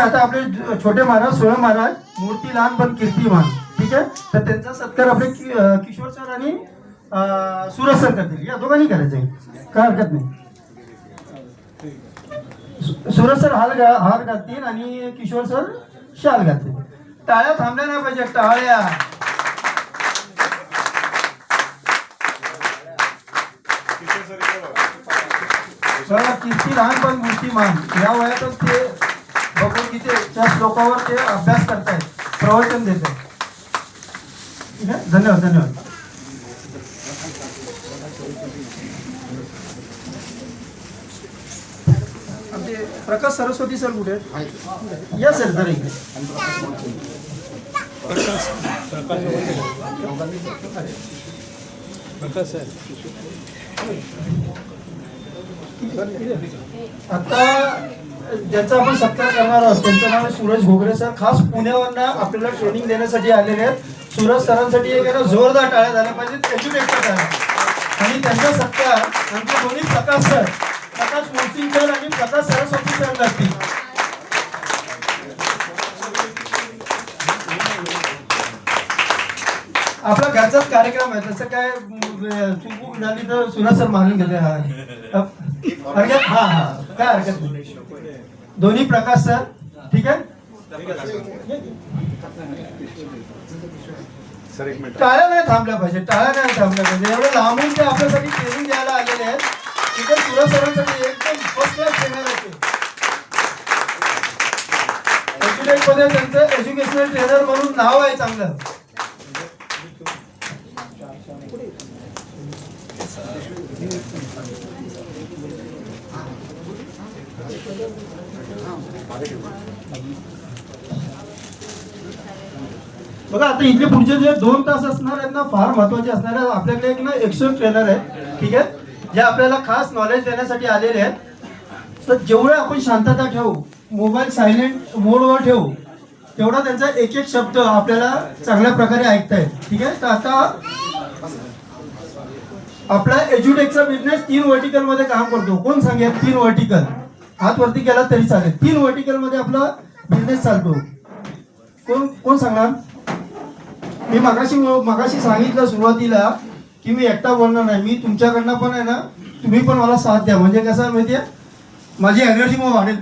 आता आपले छोटे महाराज सोहम महाराज, मूर्ती लहान पण कीर्तिमान, ठीक आहे. तर त्यांचा सत्कार आपले किशोर सर आणि सूरज सर करतील. या दोघांनी करायचं आहे, काय हरकत नाही. सूरज सर हार घालतील आणि किशोर सर शाल घालतील. टाळ्या थांबल्या नाही पाहिजे, टाळ्या. कीर्ती लहान पण मूर्तिमान, या वयातच ते भगवद्गीतेच्या श्लोकावर ते अभ्यास करतायत, प्रवचन देत आहेत. ठीक आहे, धन्यवाद धन्यवाद. आमचे प्रकाश सरस्वती सर कुठे आहेत? या सर जरा इकडे. आता ज्यांचा आपण सत्कार करणार आहोत त्यांचं नाव आहे सूरज घोगरे सर. खास पुण्यावरनं आपल्याला ट्रेनिंग देण्यासाठी आलेले आहेत. सूरज सरांसाठी एक जोरदार टाळ्या झाल्या पाहिजेत, एज्युकेटच्या टाळ्या. आणि त्यांचा सत्कार आमचे दोन्ही प्रकाश सर, प्रकाश मोसिंगकर आणि प्रकाश सरस्वती सर करतील. आपला घरचाच कार्यक्रम आहे, तसं काय चुकूक झाली तर सूरज सर मानून घेतले. हरकत हा हा काय हरकत नाही. दोन्ही प्रकाश सर, ठीक आहे. टाळ्या नाही थांबल्या पाहिजे, टाळ्या नाही थांबल्या पाहिजे. एवढं लांबून ते आपल्यासाठी ट्रेनिंग द्यायला आलेले आहेत. तिथे सूरज सरांसाठी एकदम फर्स्ट क्लास ट्रेनर आहे. मध्ये त्यांचं एज्युकेशनल ट्रेनर म्हणून नाव आहे चांगलं. बघा आता इथले पुढचे जे 2 तास असणार आहेत ना, फार महत्वाचे असणार आहेत. आपल्याकडे एक ना एक्सपर्ट ट्रेनर आहे, ठीक आहे, जे आपल्याला खास नॉलेज देण्यासाठी आलेले आहेत. तर जेवढे आपण शांतता ठेवू, मोबाईल सायलेंट मोडवर ठेवू, तेवढा त्यांचा एक एक शब्द आपल्याला चांगल्या प्रकारे ऐकता येईल. ठीक आहे. तर आता आपला एज्युटेकचा बिझनेस 3 वर्टिकल मध्ये काम करतो. कोण सांगेल 3 वर्टिकल? हात वरती केला तरी चालेल. 3 वर्टिकल मध्ये आपला बिझनेस चालतो. कोण कोण सांगणार? मी मगाशी सांगितलं सुरुवातीला की मी एकटा बोलणार नाही. मी तुमच्याकडनं पण आहे ना, तुम्ही पण मला साथ द्या. म्हणजे कसं माहितीये, माझी एनर्जी मग वाढेल.